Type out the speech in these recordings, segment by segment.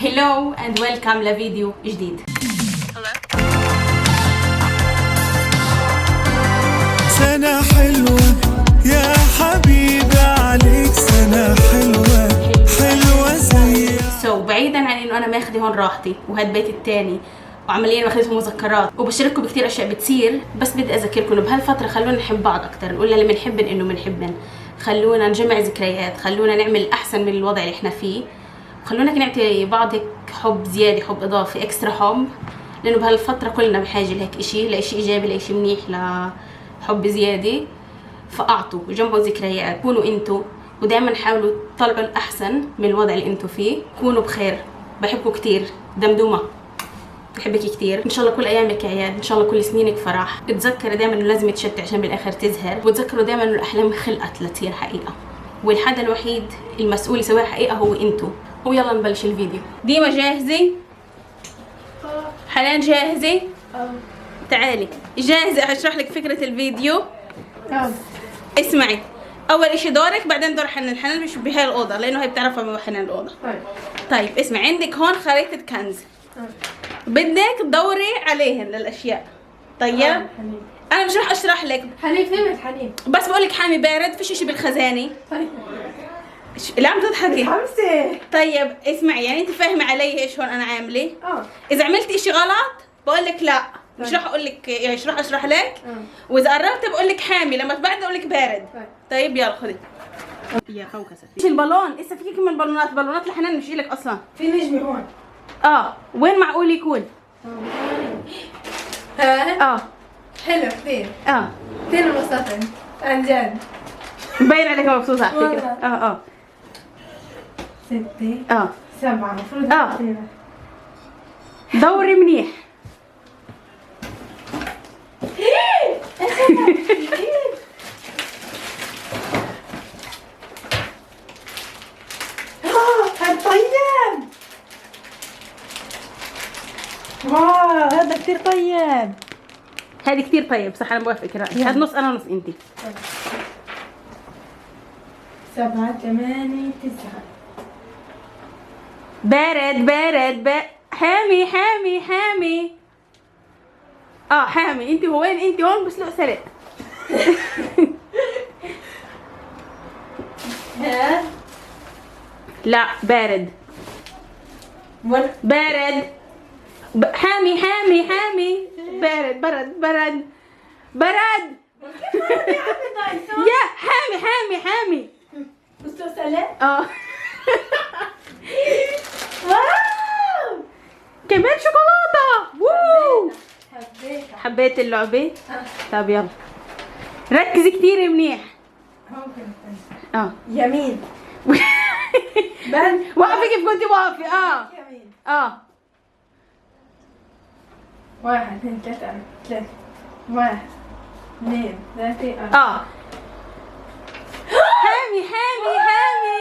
هلو اند ويلكم لفيديو جديد. سنة حلوة يا حبيبي عليك، سنة حلوة حلوة زي بعيدا عن انه انا ماخذه هون راحتي وهذا بيتي الثاني وعمليا ماخذته مذكرات وبشارككم بكثير اشياء بتصير، بس بدي اذكركم انه بهالفتره خلونا نحب بعض اكثر، نقول للي بنحبن انه بنحبن، خلونا نجمع ذكريات، خلونا نعمل احسن من الوضع اللي احنا فيه، خلونا نعطي بعض هيك حب زياده، حب اضافي، اكسترا حب، لانه بهالفتره كلنا بحاجه لهيك شيء، لشيء ايجابي، لشيء منيح، لحب زياده. فاعطوا وجمعوا ذكريات، كونوا انتوا، ودائما حاولوا تطلعوا الاحسن من الوضع اللي انتوا فيه. كونوا بخير، بحبكم كثير. دمدومه بحبك كثير، ان شاء الله كل ايامك عياد، ان شاء الله كل سنينك فرح. تذكروا دائما انه لازم تشتي عشان بالاخر تزهر، وتذكروا دائما انه الاحلام خلقت لتصير حقيقه، والحدا الوحيد المسؤول يسويها حقيقه هو انتوا. ويلا نبلش الفيديو. ديما جاهزه؟ حنان جاهزه؟ تعالي جاهزه اشرح لك فكره الفيديو؟ اسمعي، اول اشي دورك، بعدين دور حنان. حنان مش بهاي الاوضه لانه هي بتعرفها من حنان الاوضه. طيب اسمعي، عندك هون خريطه كنز، بدك تدوري عليهن للاشياء. طيب انا مش رح اشرح لك. حنين فهمت حنين، بس بقول لك حامي بارد، فيش اشي بالخزانه. طيب اللي عم تضحكي حمسه. طيب اسمعي، يعني انت فاهمه علي ايش هون انا عامله؟ اذا عملتي اشي غلط بقول لك لا، مش رح اقول لك، يعني مش رح اشرح لك. واذا قربت بقول لك حامي، لما تبعد اقول لك بارد. طيب يلا خذي يا فوكس. ايش البالون؟ لسه في كم من بالونات، بالونات لحنان مش لك اصلا. في نجمه هون. وين معقول يكون؟ ها حلو كثير. كثير انبسطت عن جد، مبين عليك مبسوطه على فكره. 6 7 المفروض دوري منيح. هاد طيب. واو هذا كثير طيب. هذه كثير طيب، صح انا بوافقك الرأي. هذا نص انا ونص انتي. 7 8 9. بارد حامي حامي حامي. حامي. انت هو وين؟ انت هون بسلق سلق. لا بارد. بارد. حامي حامي حامي. بارد برد. يا حامي حامي حامي. بسلق سلق. واو كمان شوكولاته. ووو حبيت اللعبه. طب يلا ركزي كثير منيح. يمين. وقفي كيف كنتي واقفه. يمين. 1 2 3 1 2 3 حامي حامي حامي.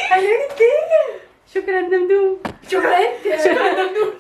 حلو كثير. شكرا دمدوم. شكرا دمدوم.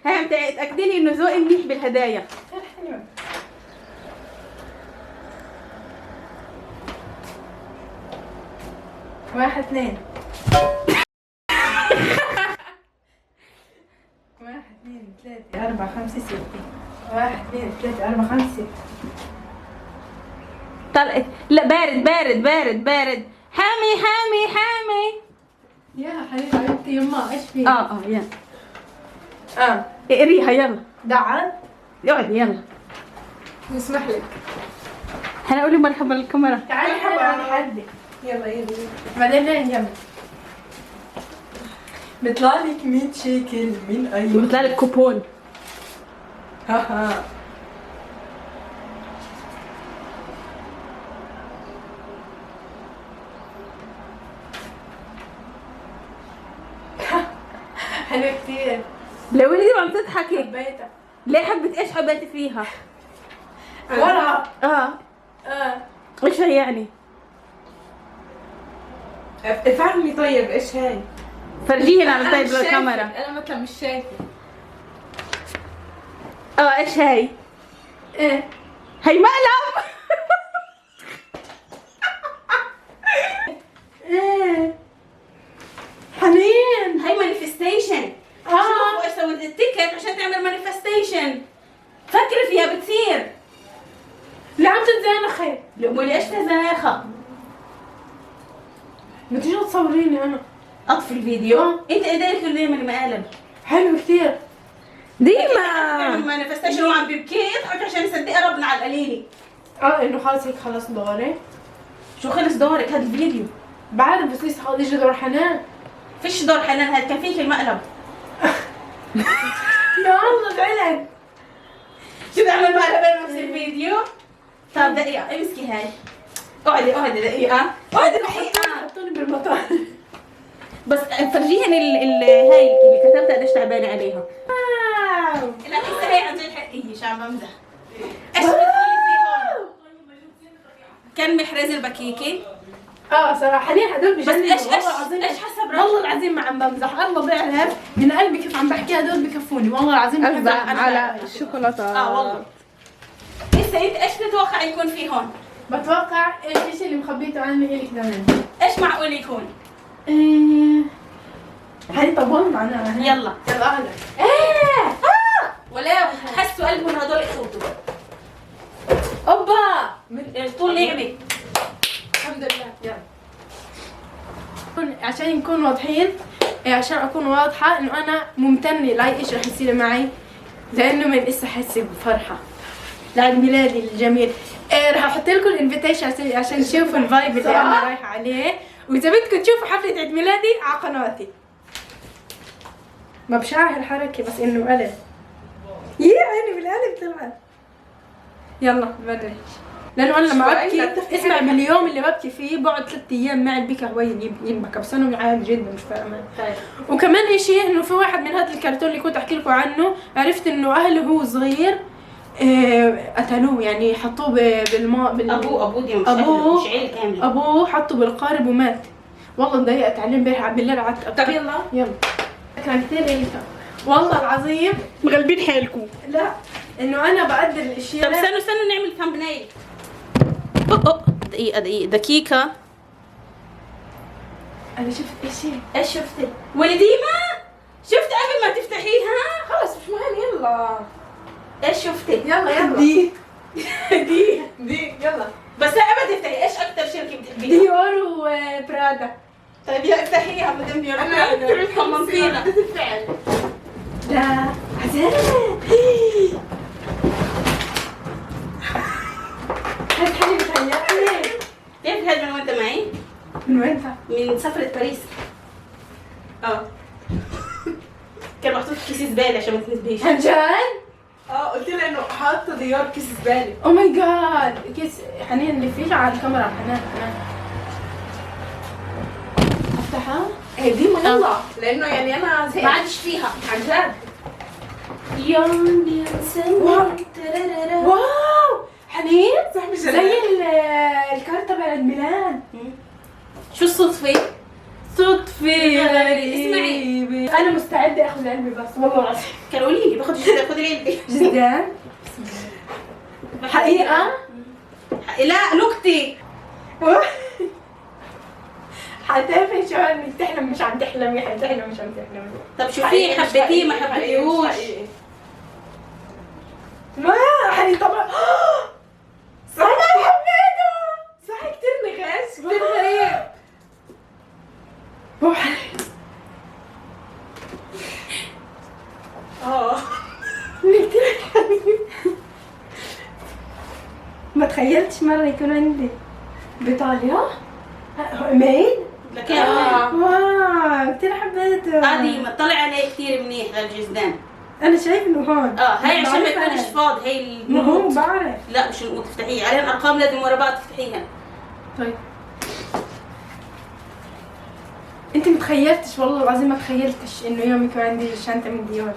هاي عم تاكدي لي انه ذوقي منيح بالهدايا. حلو. 1 2 1 2 3 4 5 6. 1 2 3 4 5 6. طلعت. لا بارد. حامي. يا حبيبتي يما ايش في؟ يلا اقريها يلا. دعت. اقعدي يلا. نسمح لك. هنقول مرحبا للكاميرا. تعالي حبيبتي. يلا بعدين لين جنب. بيطلع لك 100 شيكل من اي بيطلع لك كوبون. ها حلو كثير. لو ولدي ما عم تضحكي. حبيتها. ليه حبيت؟ ايش حبيتي فيها؟ ورقة. ايش هي يعني؟ افهمي طيب ايش هاي؟ فرجينا على طيب للكاميرا. انا مثلا مش شايفه. ايش هاي؟ ايه هي مقلب. مناخة. ما تيجي تصوريني انا. اطفي الفيديو. انت ايديك اللي من المقالب. حلو كثير. ديما مانيفستيشن وعم بيبكي يضحك عشان يصدق ربنا على القليلي. انه خلص هيك خلص دوري. شو خلص دورك هذا الفيديو؟ بعرف بس لسه خلص يجي دور حنان. فيش دور حنان، هاد كان فيك المقلب. يا الله بعلن. شو بدي اعمل مقلب بنفس الفيديو؟ طب دقيقة امسكي هاي. اقعدي دقيقة. اقعدي دقيقة. حطوني بالمطار. بس فرجيهن هاي اللي كتبتها قديش تعبانة عليها. واو. لا لسه هي عن جد حقيقي مش عم بمزح. ايش بتقولي في هون؟ كان محرز البكيكي. صراحة حاليا هدول بجننوا. بس ايش حسب رأيك؟ والله العظيم ما عم بمزح، الله بيعرف من قلبي كيف عم بحكي، هدول بكفوني والله العظيم. أفزع على الشوكولاتة. والله. لسه انت ايش بتتوقع يكون في هون؟ بتوقع الشيء اللي مخبيته عني إلي كمان. ايش معقول يكون؟ هاي طولنا عنها. يلا اهلا. ولا حسوا قلبهم هدول يخوتوا. اوبا من طول نعمة. الحمد لله. يلا عشان نكون واضحين، عشان اكون واضحه انه انا ممتنه لاي شيء رح يصير معي، لانه من لسه حاسه بفرحه لعيد ميلادي الجميل. رح احط لكم الانفيتيشن عشان تشوفوا الفايب اللي انا رايحه عليه، واذا بدكم تشوفوا حفله عيد ميلادي على قناتي. ما بشعر هالحركه بس انه قلب. يا عيني بالقلب طلعت. يلا نبلش. لانه انا لما ابكي اسمع باليوم اللي ببكي فيه بقعد 3 ايام معي البكا هو ينبكى، بس انا عادي جدا مش فاهمه. وكمان شيء انه في واحد من هذا الكرتون اللي كنت احكي لكم عنه، عرفت انه اهله هو صغير قتلوه، يعني حطوه بالماء ابوه دي مش عيله كامله. ابوه حطه بالقارب ومات. والله انضايقت عليه امبارح بالليل قعدت ابكي. طب يلا كان كثير قليلة والله العظيم. مغلبين حالكم. لا انه انا بقدر الاشياء. طب استنوا نعمل ثامبنيل. دقيقة. انا شفت شيء. ايش شفتي؟ ولديمة؟ شفت قبل ما تفتحيها؟ خلص مش مهم. يلا ايش شفتي؟ يلا دي يلا. بس لا ابدا تفتحي. ايش اكثر شركة بتحبيها؟ ديور وبرادا. طيب يا افتحيها مدام ديور. انا حممتينا. لا عزام. هاد حالي بتهيألي. كيف هاد من وانت معي؟ من وين؟ من سفرة باريس. كان محطوط في كيس زبالة عشان ما تنتبهيش. عن جد؟ قلت لها انه حاطه ديار كيس زباله. او ماي جاد. كيس حنين اللي فيه على الكاميرا. حنان افتحها؟ هي دي يلا لانه يعني انا ما زهقت عادش فيها. عن جد. يوم بينسى. واو حنين صاحبي زي الكارت تبع عيد ميلاد. شو الصدفة؟ صدفة اسمعي. غريبة. أنا مستعدة آخذ علبة بس والله العظيم. كانوا قولي لي باخد جدا خدي العلبة. جدا؟ حقيقة؟ لا نكتة. حتعرفي شعور انك تحلم مش عم تحلمي، حتحلم مش عم تحلمي. طب شوفي حبيتيه ما حبيتيهوش. ما حنين طبعا. صح انا حبيته. صح كتير نغاش كتير غريب. هو حنين. كتير حبيب. ما تخيلتش مرة يكون عندي بإيطاليا ميل. لكن واو كتير حبيته. عادي طلع عليه كثير منيح للجزدان. انا شايف انه هون هاي عشان ما يكونش فاضي. هي ما هو النقط. بعرف. لا مش النقط تفتحيها عليهم ارقام لازم ورا بعض تفتحيها. طيب انت متخيلتش والله العظيم ما تخيلتش انه يوم يكون عندي شنطه من ديور.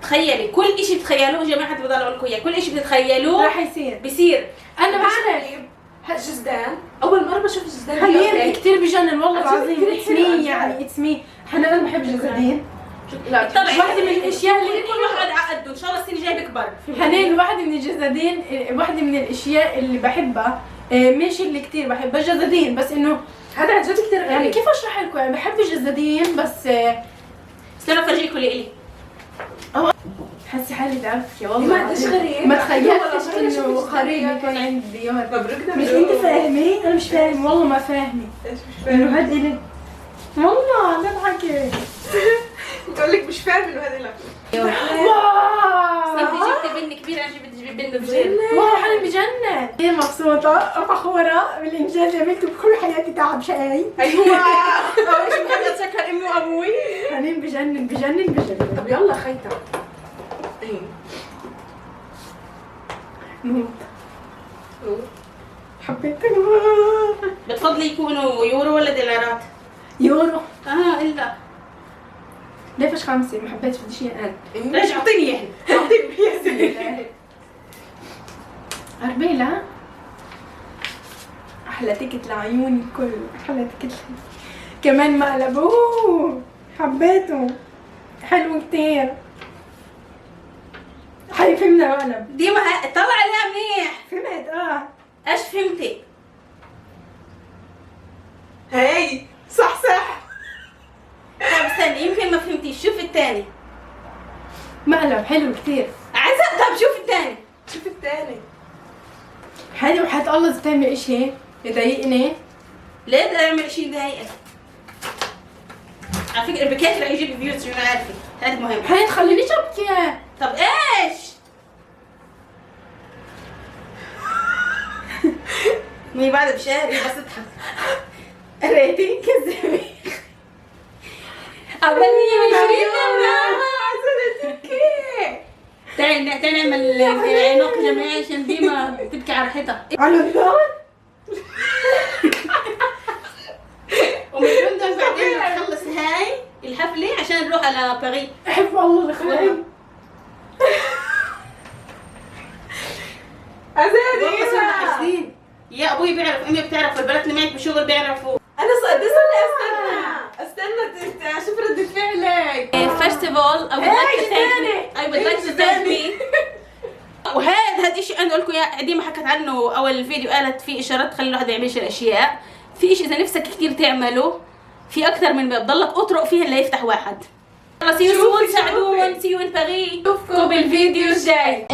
تخيلي كل اشي بتخيلوه جماعة بضلوا لكم اياه، كل اشي بتتخيلوه راح يصير. بيصير. انا بعرف هالجزدان اول مره بشوف الجزدان حاليا كثير بجنن والله عشان العظيم. كتير اتس حلو مي عن يعني اتس مي. انا بحب الجزادين. لا طبعا واحدة من الاشياء اللي كل واحد عقده ان شاء الله السنة الجاية بكبر. حنين واحدة من الجزادين، واحدة من الاشياء اللي بحبها مش اللي كثير بحبها الجزادين، بس انه هذا عن جد كثير يعني كيف اشرح لكم؟ يعني بحب الجزادين بس استنى افرجيكم اللي الي. حاسه حالي تعبت يا والله. ما تشغلي ما تخيلتش انه قريب يكون عندي ديار. مبروك. مش انت فاهمين؟ انا مش فاهم والله، ما فاهمه انه هاد الي والله نضحك. تقول لك مش فاهم انه هذا لا. انت واو جبت بن كبير، انا جبت بن صغير. والله حالي بجنن. كثير مبسوطة وفخورة بالإنجاز اللي عملته بكل حياتي. تعب شقي. ايوه اول شيء بدي اتشكر امي وابوي. حنين بجنن بجنن بجنن. طب يلا خيطة. نموت. حبيتك. بتفضلي يكونوا يورو ولا دولارات؟ يورو. الا ليه فش 5؟ ما حبيتش، بدي شيء أقل. ليش اعطيني اياها؟ اعطيني يا سيدي. عربيلة. أحلى تيكت لعيوني الكل. أحلى تيكت كمان مقلب. أوه حبيته، حلو كتير. حي فهمنا مقلب. ديما طلع عليها منيح. فهمت ايش فهمتي؟ هاي صح صح. طب استني يمكن ما فهمتيش، شوف الثاني. مقلب حلو كتير. عايزة طب شوف الثاني. شوف الثاني. حلو وحياة الله إذا تعمل إشي يضايقني. ليه بدي اعمل شيء يضايقك؟ على فكرة بكيت رح يجيب فيوز، شو عارفة هذا مهم. حي تخلينيش أبكي. طب ايش؟ مي بعد بشاري بس اضحك. ريتي كذبي. عملية 20 تعالي نعمل عنق جماعي عشان ديما تبكي على راحتها. على الله. ومن لندن بعدين نخلص هاي الحفلة عشان نروح على باريس. أحب الله الأخوان. والله صرنا حاسدين. يا ابوي بيعرف، امي بتعرف، البنات اللي معك بالشغل بيعرفوا. انا بدي استنى اشوف ردة فعلك. First of all, I would like to thank me. وهذا الشيء انا اقول لكم يا ديما حكت عنه اول الفيديو، قالت في اشارات تخلي الواحد ما يعملش الاشياء. في شيء اذا نفسك كثير تعمله في اكثر من باب، ضلك اطرق فيها اللي يفتح واحد. يلا سي يو سون، ساعدون، سي يو ان باريس. نشوفكم بالفيديو الجاي.